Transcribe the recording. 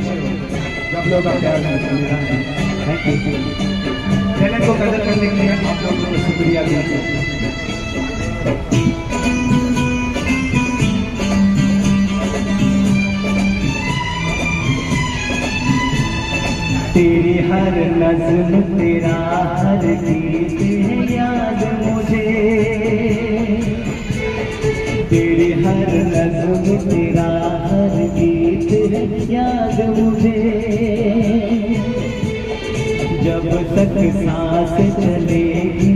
अच्छे हो, जब लोग आप प्यार मिला है। Thank you. टैलेंट को कदर करने के लिए आप लोगों को शुक्रिया दिल से। तेरी हर नज़्म तेरा हर गीत है याद मुझे, तेरी हर नज़्म तेरा हर गीत है याद मुझे। जब तक सांस चलेगी